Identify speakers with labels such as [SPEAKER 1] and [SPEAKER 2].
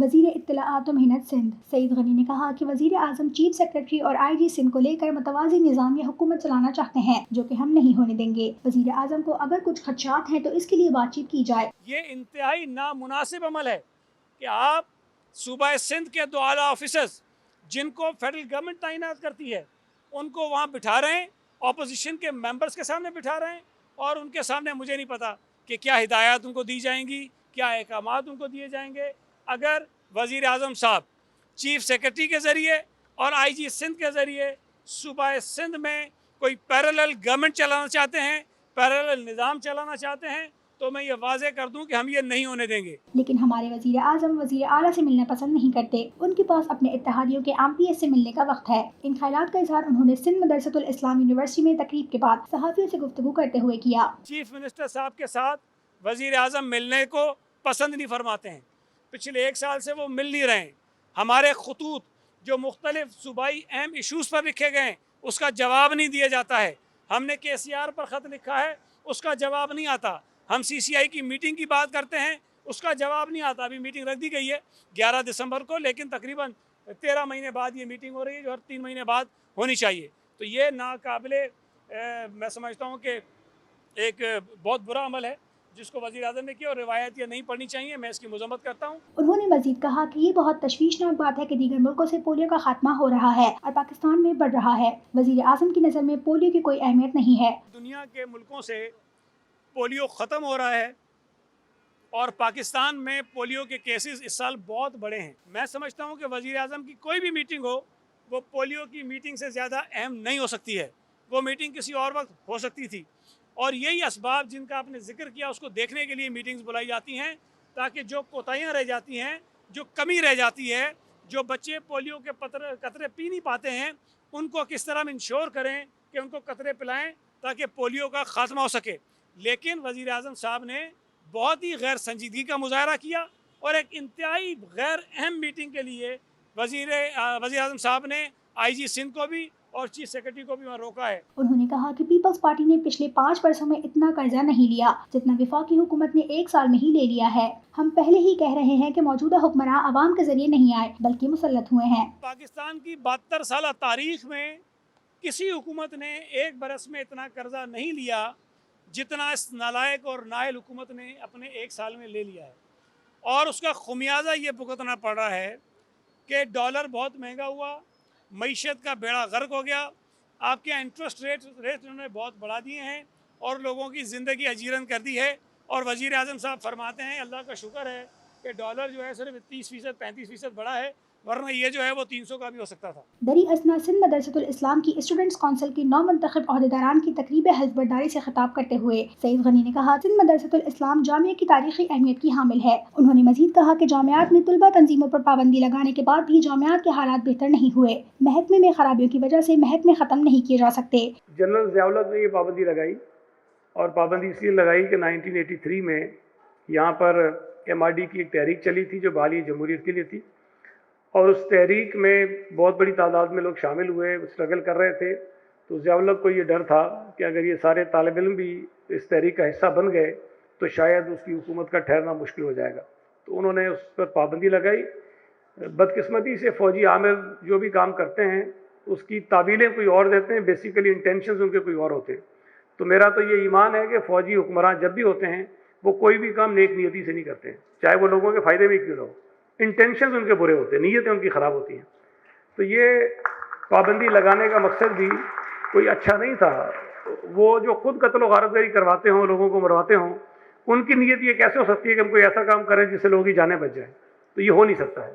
[SPEAKER 1] وزیر اطلاعات و محنت سندھ سعید غنی نے کہا کہ وزیر اعظم چیف سیکرٹری اور آئی جی سندھ کو لے کر متوازی نظام یا حکومت چلانا چاہتے ہیں، جو کہ ہم نہیں ہونے دیں گے۔ وزیر اعظم کو اگر کچھ خدشات ہیں تو اس کے لیے بات چیت کی جائے۔
[SPEAKER 2] یہ انتہائی نامناسب عمل ہے کہ آپ صوبہ سندھ کے 2 اعلیٰ آفیسرز جن کو فیڈرل گورنمنٹ تعینات کرتی ہے ان کو وہاں بٹھا رہے ہیں، اپوزیشن کے ممبرز کے سامنے بٹھا رہے ہیں، اور ان کے سامنے مجھے نہیں پتا کہ کیا ہدایات ان کو دی جائیں گی، کیا احکامات ان کو دیے جائیں گے۔ اگر وزیر اعظم صاحب چیف سیکرٹری کے ذریعے اور آئی جی سندھ کے ذریعے صوبہ سندھ میں کوئی پیرالل گورنمنٹ چلانا چاہتے ہیں، پیرالل نظام چلانا چاہتے ہیں، تو میں یہ واضح کر دوں کہ ہم یہ نہیں ہونے دیں گے۔
[SPEAKER 1] لیکن ہمارے وزیر اعظم وزیر اعلیٰ سے ملنا پسند نہیں کرتے، ان کے پاس اپنے اتحادیوں کے ایم پی ایس سے ملنے کا وقت ہے۔ ان خیالات کا اظہار انہوں نے سندھ مدرسۃ الاسلام یونیورسٹی میں تقریب کے بعد صحافیوں سے گفتگو کرتے ہوئے کیا۔
[SPEAKER 2] چیف منسٹر صاحب کے ساتھ وزیر اعظم ملنے کو پسند نہیں فرماتے ہیں، پچھلے 1 سال سے وہ مل نہیں رہے ہیں۔ ہمارے خطوط جو مختلف صوبائی اہم ایشوز پر لکھے گئے ہیں اس کا جواب نہیں دیا جاتا ہے۔ ہم نے کے سی آر پر خط لکھا ہے، اس کا جواب نہیں آتا۔ ہم سی سی آئی کی میٹنگ کی بات کرتے ہیں، اس کا جواب نہیں آتا۔ ابھی میٹنگ رکھ دی گئی ہے 11 دسمبر کو، لیکن تقریباً 13 مہینے بعد یہ میٹنگ ہو رہی ہے جو ہر 3 مہینے بعد ہونی چاہیے۔ تو یہ ناقابل میں سمجھتا ہوں کہ ایک بہت برا عمل ہے جس کو وزیر اعظم نے کیا، اور روایت یہ نہیں پڑھنی چاہیے، میں اس کی مذمت کرتا ہوں۔
[SPEAKER 1] انہوں نے مزید کہا کہ یہ بہت تشویشناک بات ہے کہ دیگر ملکوں سے پولیو کا خاتمہ ہو رہا ہے اور پاکستان میں بڑھ رہا ہے۔ وزیر اعظم کی نظر میں پولیو کی کوئی اہمیت نہیں ہے۔
[SPEAKER 2] دنیا کے ملکوں سے پولیو ختم ہو رہا ہے اور پاکستان میں پولیو کے کیسز اس سال بہت بڑے ہیں۔ میں سمجھتا ہوں کہ وزیر اعظم کی کوئی بھی میٹنگ ہو وہ پولیو کی میٹنگ سے زیادہ اہم نہیں ہو سکتی ہے۔ وہ میٹنگ کسی اور وقت ہو سکتی تھی، اور یہی اسباب جن کا آپ نے ذکر کیا اس کو دیکھنے کے لیے میٹنگز بلائی جاتی ہیں، تاکہ جو کوتاہیاں رہ جاتی ہیں، جو کمی رہ جاتی ہے، جو بچے پولیو کے قطرے پی نہیں پاتے ہیں، ان کو کس طرح ہم انشور کریں کہ ان کو قطرے پلائیں تاکہ پولیو کا خاتمہ ہو سکے۔ لیکن وزیر اعظم صاحب نے بہت ہی غیر سنجیدگی کا مظاہرہ کیا، اور ایک انتہائی غیر اہم میٹنگ کے لیے وزیر اعظم صاحب نے آئی جی سندھ کو بھی اور چیف سیکرٹری کو بھی وہاں روکا ہے۔
[SPEAKER 1] انہوں نے کہا کہ پیپلز پارٹی نے پچھلے 5 برسوں میں اتنا قرضہ نہیں لیا جتنا وفاقی حکومت نے 1 سال میں ہی لے لیا ہے۔ ہم پہلے ہی کہہ رہے ہیں کہ موجودہ حکمراں عوام کے ذریعے نہیں آئے بلکہ مسلط ہوئے ہیں۔
[SPEAKER 2] پاکستان کی 72 سالہ تاریخ میں کسی حکومت نے 1 برس میں اتنا قرضہ نہیں لیا جتنا اس نالائق اور نااہل حکومت نے اپنے 1 سال میں لے لیا ہے، اور اس کا خمیازہ یہ بھگتنا پڑ رہا ہے کہ ڈالر بہت مہنگا ہوا، معیشت کا بیڑا غرق ہو گیا، آپ کے یہاں انٹرسٹ ریٹ انہوں نے بہت بڑھا دیے ہیں اور لوگوں کی زندگی اجیرن کر دی ہے۔ اور وزیر اعظم صاحب فرماتے ہیں اللہ کا شکر ہے کہ ڈالر جو ہے صرف 30% 35% بڑھا ہے، ورنہ یہ جو ہے وہ 300 کا بھی ہو سکتا تھا۔
[SPEAKER 1] دری اثنا سندھ مدرسۃ الاسلام کی اسٹوڈنٹس کونسل کی نومنتخب عہدیداران کی تقریب حلف برداری سے خطاب کرتے ہوئے سعید غنی نے کہا سندھ مدرسۃ الاسلام جامعہ کی تاریخی اہمیت کی حامل ہے۔ انہوں نے مزید کہا کہ جامعات میں طلبہ تنظیموں پر پابندی لگانے کے بعد بھی جامعات کے حالات بہتر نہیں ہوئے۔ محکمے میں خرابیوں کی وجہ سے محکمے ختم نہیں کیے جا سکتے۔
[SPEAKER 3] جنرل ضیاء الحق نے یہ پابندی لگائی، اور پابندی اس لیے لگائی کہ 1983 میں یہاں پر ایم آر ڈی کی ایک تحریک چلی تھی جو بحالی جمہوریت کے لیے تھی، اور اس تحریک میں بہت بڑی تعداد میں لوگ شامل ہوئے، اسٹرگل کر رہے تھے۔ تو ضیاء الحق کو یہ ڈر تھا کہ اگر یہ سارے طالب علم بھی اس تحریک کا حصہ بن گئے تو شاید اس کی حکومت کا ٹھہرنا مشکل ہو جائے گا، تو انہوں نے اس پر پابندی لگائی۔ بدقسمتی سے فوجی عامل جو بھی کام کرتے ہیں اس کی تعبیریں کوئی اور دیتے ہیں، بیسیکلی انٹینشنز ان کے کوئی اور ہوتے ہیں۔ تو میرا تو یہ ایمان ہے کہ فوجی حکمران جب بھی ہوتے ہیں وہ کوئی بھی کام نیک نیتی سے نہیں کرتے ہیں، چاہے وہ لوگوں کے فائدے میں کیوں نہ ہو۔ انٹینشنز ان کے برے ہوتے ہیں، نیتیں ان کی خراب ہوتی ہیں۔ تو یہ پابندی لگانے کا مقصد بھی کوئی اچھا نہیں تھا۔ وہ جو خود قتل و غارت گری کرواتے ہوں، لوگوں کو مرواتے ہوں، ان کی نیت یہ کیسے ہو سکتی ہے کہ ہم کوئی ایسا کام کریں جس سے لوگوں کی جانیں بچ جائیں؟ تو یہ ہو نہیں سکتا ہے۔